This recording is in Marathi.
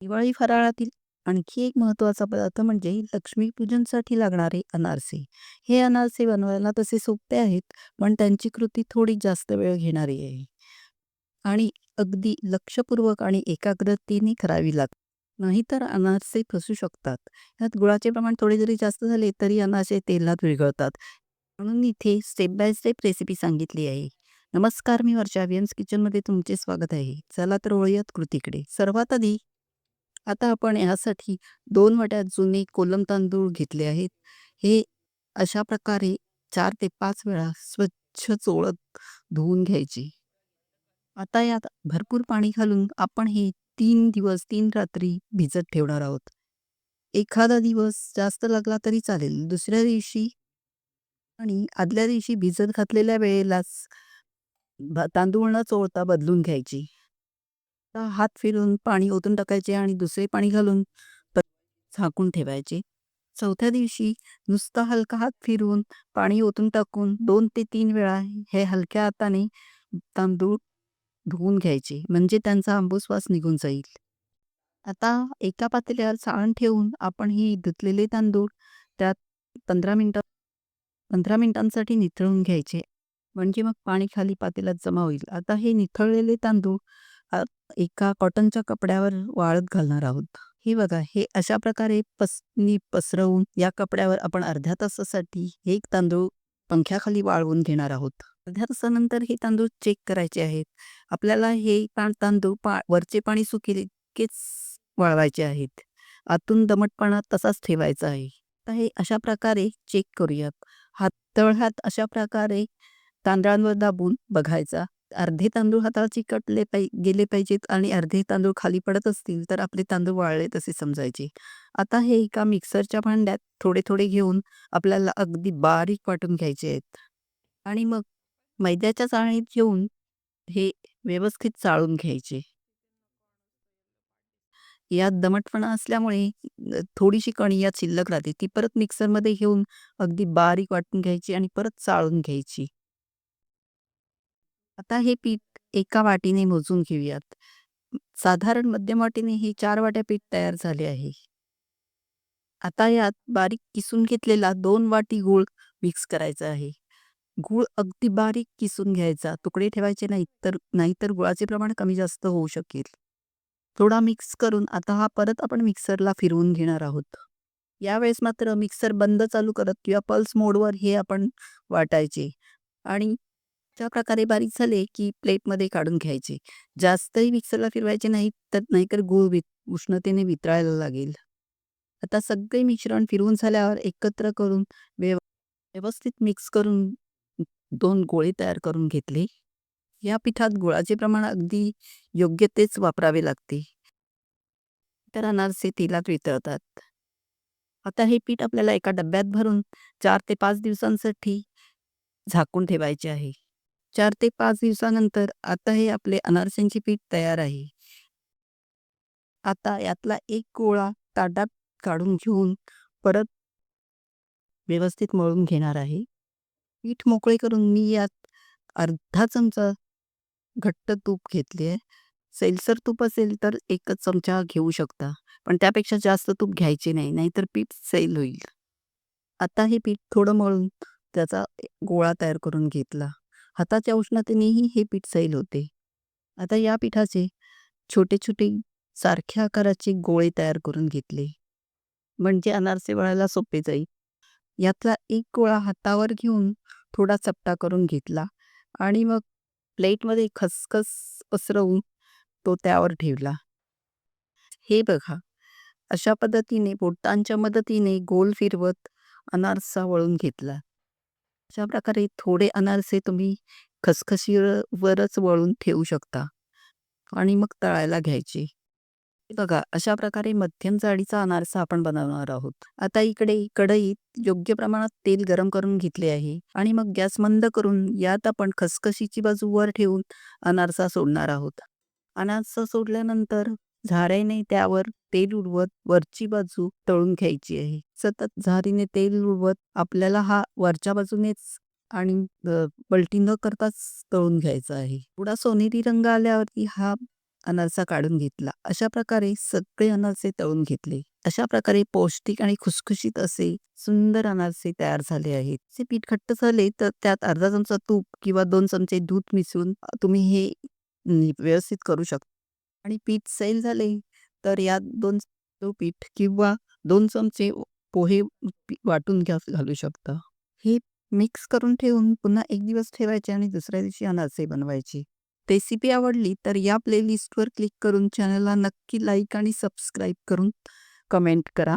दिवाळी फराळातील आणखी एक महत्त्वाचा पदार्थ म्हणजे लक्ष्मीपूजनसाठी लागणारे अनारसे. हे अनारसे बनवायला तसे सोपे आहेत, पण त्यांची कृती थोडी जास्त वेळ घेणारी आहे आणि अगदी लक्षपूर्वक आणि एकाग्रतेने करावी लागते. नाहीतर अनारसे फसू शकतात. यात गुळाचे प्रमाण थोडे जरी जास्त झाले तरी अनारसे तेलात विरघळतात. म्हणून इथे स्टेप बाय स्टेप रेसिपी सांगितली आहे. नमस्कार, मी वर्षा. वियन्स किचनमध्ये तुमचे स्वागत आहे. चला तर वळूयात कृतीकडे. सर्वात आधी आता आपण यासाठी 2 वाट्या जुने कोलम तांदूळ घेतले आहेत. हे अशा प्रकारे 4 ते 5 वेळा स्वच्छ चोळत धुवून घ्यायचे. आता यात भरपूर पाणी घालून आपण हे 3 दिवस 3 रात्री भिजत ठेवणार आहोत. एखादा दिवस जास्त लागला तरी चालेल. दुसऱ्या दिवशी आणि आदल्या दिवशी भिजत घातलेल्या वेळेलाच तांदूळ न चोळता बदलून घ्यायची. आता हात फिरून पाणी ओतून टाकायचे आणि दुसरे पाणी घालून झाकून ठेवायचे. चौथ्या दिवशी नुसता हलका हात फिरवून पाणी ओतून टाकून 2 ते 3 वेळा हे हलक्या हाताने तांदूळ धुवून घ्यायचे, म्हणजे त्यांचा आंबूस वास निघून जाईल. आता एका पातेल्यावर साळण ठेवून आपण ही धुतलेले तांदूळ त्यात 15 मिनिटं 15 मिनिटांसाठी निथळून घ्यायचे. म्हणजे मग पाणी खाली पातेल्यात जमा होईल. आता हे निथळलेले तांदूळ अ, एका कॉटनच्या कपड्यावर वाळत घालणार आहोत. हे बघा, हे अशा प्रकारे पसरवून या कपड्यावर आपण अर्ध्या तासासाठी हे एक तांदूळ पंख्याखाली वाळवून घेणार आहोत. अर्ध्या तासानंतर हे तांदूळ चेक करायचे आहेत. आपल्याला हे तांदूळ वरचे पाणी सुकेल इतकेच वाळवायचे आहेत. आतून दमटपणा तसाच ठेवायचा आहे. आता हे अशा प्रकारे चेक करूयात. तळहात अशा प्रकारे तांदळांवर दाबून बघायचा. अर्धे तांदूळ हाताला चिकटले गेले पाहिजेत आणि अर्धे तांदूळ खाली पडत असतील तर आपले तांदूळ वाळले तसे समजायचे. आता हे एका मिक्सरच्या भांड्यात थोडे-थोडे घेऊन आपल्याला अगदी बारीक वाटून घ्यायचे आहेत आणि मग मैद्याच्या चाळणीत घेऊन हे व्यवस्थित चाळून घ्यायचे. यात दमटपणा असल्यामुळे थोडीशी कणी यात शिल्लक राहते. ती परत मिक्सरमध्ये घेऊन अगदी बारीक वाटून घ्यायची आणि परत चाळून घ्यायची. आता हे पीठ एका वाटीने मोजून घेऊयात. साधारण मध्यम वाटीने हे 4 वाट्या पीठ तयार झाले आहे. आता यात बारीक किसून घेतलेला 2 वाटी गूळ मिक्स करायचा आहे. गूळ अगदी बारीक किसून घ्यायचा. तुकडे ठेवायचे नाहीत, नाहीतर गुळाचे प्रमाण कमी जास्त होऊ शकेल. थोडा मिक्स करून आता हा परत आपण मिक्सरला फिरवून घेणार आहोत. यावेळेस मात्र मिक्सर बंद चालू करत किंवा पल्स मोडवर हे आपण वाटायचे आणि त्या प्रकारे बारीक झाले की प्लेटमध्ये काढून घ्यायचे. जास्तही मिक्सरला फिरवायचे नाहीत, तर नाहीतर गूळ उष्णतेने वितळायला लागेल. आता सगळे मिश्रण फिरवून झाल्यावर एकत्र करून व्यवस्थित मिक्स करून 2 गोळे तयार करून घेतले. या पिठात गुळाचे प्रमाण अगदी योग्य तेच वापरावे लागते. तर अनारसे तेलात वितळतात. आता हे पीठ आपल्याला एका डब्यात भरून 4 ते 5 दिवसांसाठी झाकून ठेवायचे आहे. 4 ते 5 दिवसानंतर आता हे आपले अनारसांचे पीठ तयार आहे. आता यातला एक गोळा ताटात काढून घेऊन परत व्यवस्थित मळून घेणार आहे. पीठ मोकळे करून मी यात अर्धा चमचा घट्ट तूप घेतले आहे. सैलसर तूप असेल तर 1च चमचा घेऊ शकता. पण त्यापेक्षा जास्त तूप घ्यायचे नाही, नाहीतर पीठ सैल होईल. आता हे पीठ थोडं मळून त्याचा गोळा तयार करून घेतला. हाताच्या उष्णतेनेही हे पीठ सैल होते. आता या पिठाचे छोटे-छोटे सारख्या आकाराचे गोळे तयार करून घेतले. म्हणजे अनारसे वळायला सोपे जाईल. यातला एक गोळा हातावर घेऊन थोडा चपटा करून घेतला आणि मग प्लेटमध्ये खसखस पसरवून तो त्यावर ठेवला. हे बघा, अशा पद्धतीने बोटांच्या मदतीने गोल फिरवत अनारसा वळून घेतला. अशा प्रकारे थोडे अनारसे तुम्ही खसखशीवरच वळून ठेवू शकता आणि मग तळायला घ्यायचे. हे बघा, अशा प्रकारे मध्यम जाडीचा अनारसा आपण बनवणार आहोत. आता इकडे कढईत योग्य प्रमाणात तेल गरम करून घेतले आहे आणि मग गॅस मंद करून यात आपण खसखशीची बाजू वर ठेवून अनारसा सोडणार आहोत. अनारसा सोडल्यानंतर झाऱ्याने त्यावर तेल उडवत वरची बाजू तळून घ्यायची आहे. सतत झारीने तेल उडवत आपल्याला हा वरच्या बाजूनेच आणि पलटी न करताच तळून घ्यायचा आहे. थोडा सोनेरी रंग आल्यावरती हा अनारसा काढून घेतला. अशा प्रकारे सगळे अनारसे तळून घेतले. अशा प्रकारे पौष्टिक आणि खुसखुशीत असे सुंदर अनारसे तयार झाले आहेत. ते पीठ घट्ट झाले तर त्यात अर्धा चमचा तूप किंवा 2 चमचे दूध मिसळून तुम्ही हे व्यवस्थित करू शकता. आणि पीठ सैल झाले तर यात 2 पीठ किंवा 2 चमचे पोहे वाटून घालू शकता. हे मिक्स करून ठेवून पुन्हा 1 दिवस ठेवायचे आणि दुसऱ्या दिवशी अनारसे बनवायचे. रेसिपी आवडली तर या प्लेलिस्टवर क्लिक करून चॅनलला नक्की लाईक आणि सबस्क्राईब करून कमेंट करा.